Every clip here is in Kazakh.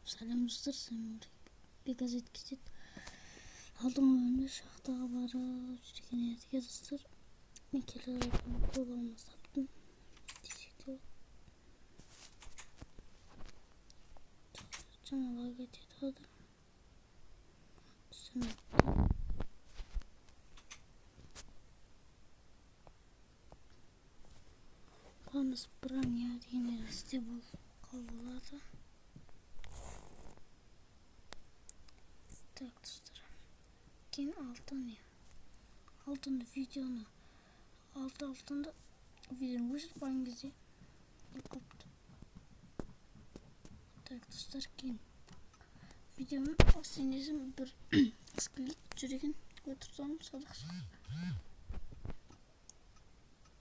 Саламатсыздар, газет кетет. Алдыңа шахтаға барып жүрген едіге достар. Мен келе жатырмын, көп алмас таптым. Жаңаға кетеді қалды. Бамыз броня деген нәрсе болады. Так достар, кейін алтынды видеоны алтынды видеоны өшіріп алған кезде қылыпты. Так достар, кейін видеоны сенесім бір скелет жүрген өтірсоным садақшы.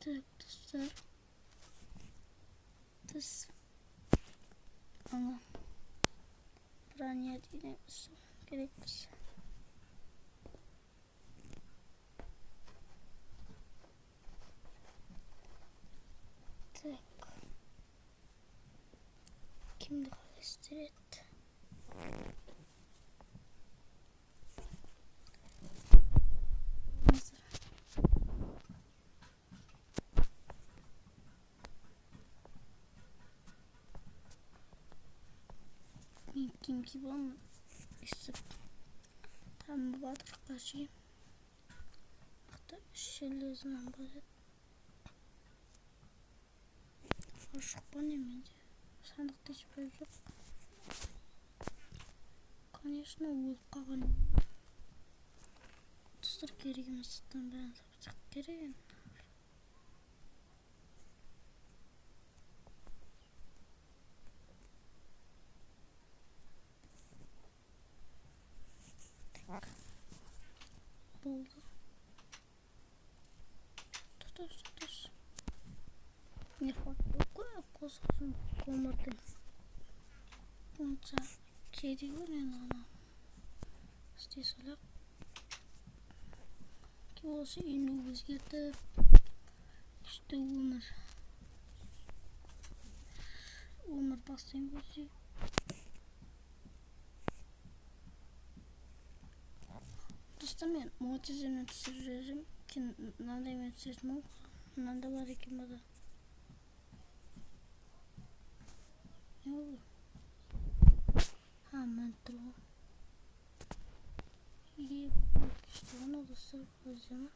Так достар, біз ана броня деген керекпіз. Так, кімді қалыстырет? Мен кім боламын? Істіп там батыр қаши железінен базет ашықпан еменде сандықты ішпай жоқ. Конечно, өліп қалған достар, керек емес заттан бәрін сапсақ керек. Болды. Тұтас. Не хватит қосқасын көмірдің. Онша керек өрен ана. Істей салақ. Ке осы үйіні өзгертіп. Үшті өмір бастайын көрсек. Достар, мен мотиземнен түсіріп жүрем. Кен мынандай мен түсірсем ол мынанда бар екен бада. Не болды? Мен тұру. Күшті ғана достар көземі.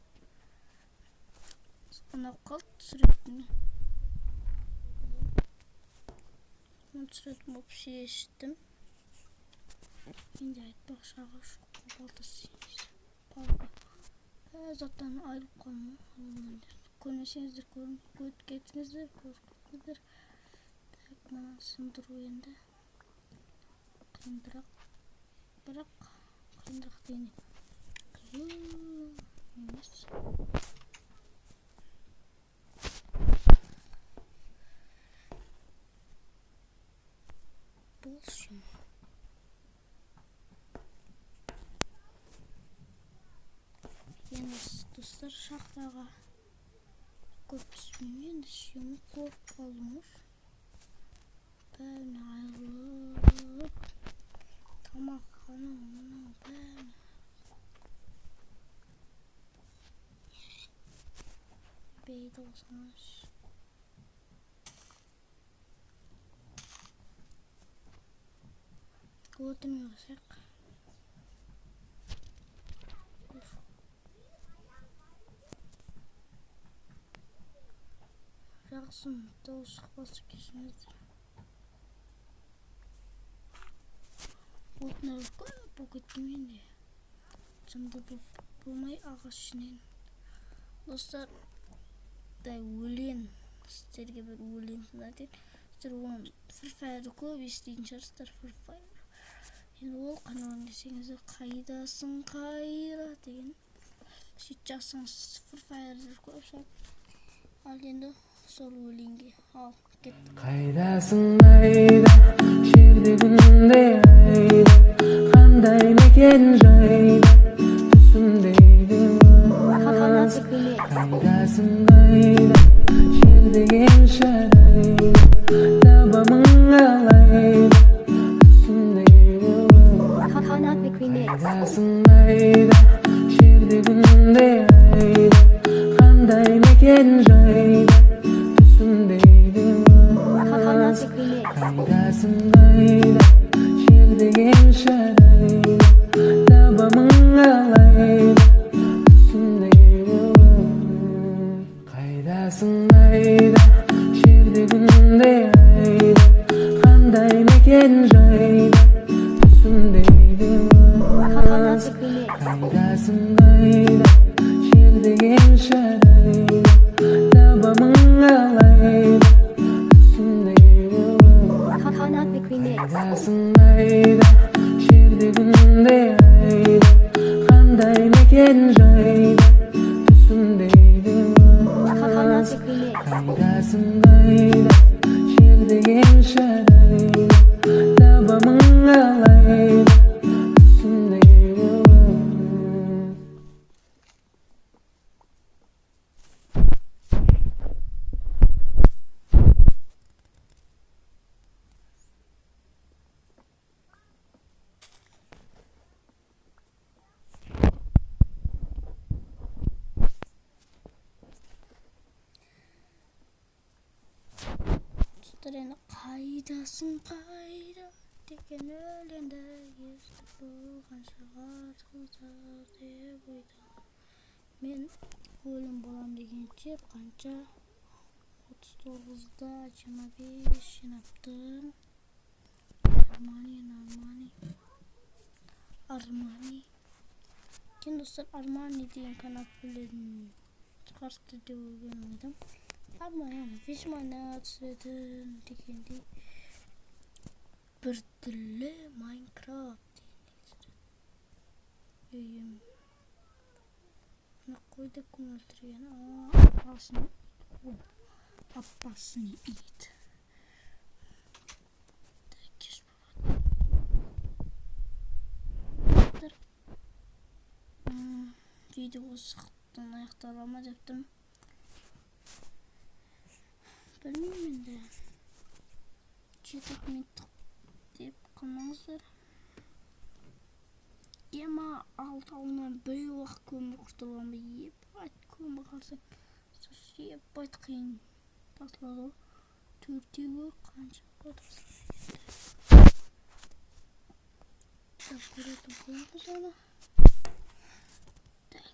Анау қалт түсіретін. Мен түсіретін болып шештім. Енді айтпақ шаға шоқын балтасы. Палка. Заттан айырып қалма. Көрмесеңіздер көріп кетіңіздер. Так, мана сындыру енді. Бірақ қиындырақ дейіне. Емес. Болшын. Достар, шахтаға көп түспеймен сүйемі көп қалыңыз. Бәріне айырылып тамаққаны бәріне бейді осаңыз. Өтіме қосақ. Жақсын дауыс шықпасы кесіңіздер. Отынар көп өкеттімен де жымды болмай ағаш ішінен. Достар, өлен сіздерге бір өлен сынатен. Сіздер оған фырфайры көп естейтін шығарсыздар. Фырфайры. Енді ол қануын десеңіздер, қайдасың қайра деген. Сөйт жақсыңыз фырфайры көп сап. Ал енді сол өлеңге ал кетті. Қайдасың айда, жердегінде айда, қандай мекен жайда, түсімдейдің қайдасың айда, жердеген шайда, табамың алайда, түсімдейдің meken joyda Tüsündeydim Kaydasın gayda Şerdegen şarayda Tabamın alayda Tüsündeydim Kaydasın gayda Şerdeginde ayda Kanday meken joyda Tüsündeydim Kaydasın gayda Şerdegen şarayda Tabamın alayda Tüsündeydim Kaydasın gayda Şerdeginde ayda Kanday meken joyda Tüsündeydim Kaydasın gayda Şerdegen şarayda Tabamın alayda Tüsündeydim Dostlar endi qaydasın qayda degan o'ylanda eshitib bo'lgan shag'al qilsar deb o'yladim. Men o'lim bo'lam degancha qancha 39da 25 yaptım. Armani. Keyin dostlar Armani degan kanal bilan chiqarishdi deb o'yladim. Armani ama Fishmanat Sredin degandek bir tilli Minecraft uyim. Qo'yda kun o'ltirgan appasini it. Video sıkıntı ayaktalama yaptım. Bilmiyorum de. Çetek mintik deyip kalmazlar. Ama alt alınan böyle vakt kömür kurtulan bir yiyip at kömür kalsak saçı yiyip bayt kıyın tasladı. Türkçeyi kanca odası. Şapkırıdım koydu sana.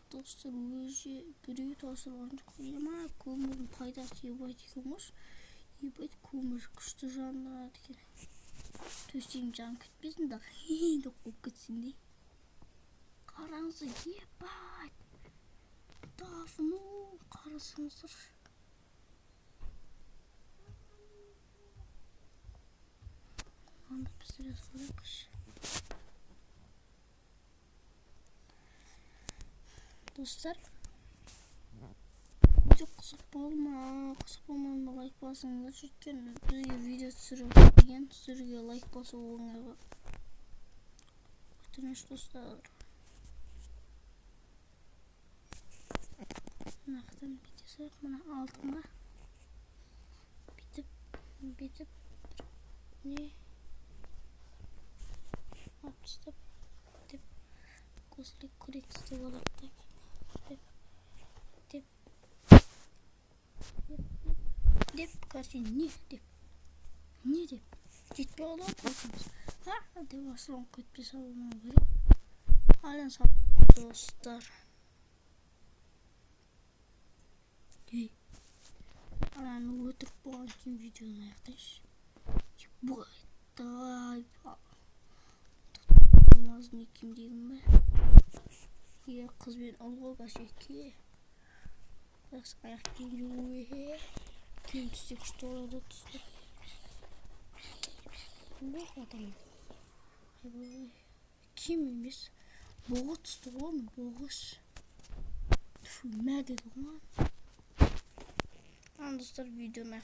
Dostlar өзі біреу тасырған қойма көмірдің пайдасы ебайт екенміз. Ебайт көмір күшті жандырады екен. Төсем жан күтпесін да енді қойып кетсін де. Қараңызы ебайт. Тафыну қарасыңыздар. Анда пісірес қойықшы. Dostlar çok kısa olma like basın çünkü video sürügen sürüge like bası olmuyor. Ötürüş dostlar. Naktan bitecek bana altında bitip ne yapıştı bitip kozlik kurekste olarak Dip karşı ne dip ciddi olan bakınız ha devaslan kötü savunma göre halen sağ dostlar alan oturup bu anki videonu yaklaşık bu da tutmaz ne kim diyeyim ben ya kız ben olgu başak ki biraz ayak geliyor Kim çiçek işte orada tuttu. Bu adam. Kimimiz? Boğaz tuttu oğlum boğaz. Tüh ne dedi lan? Dostlar videonu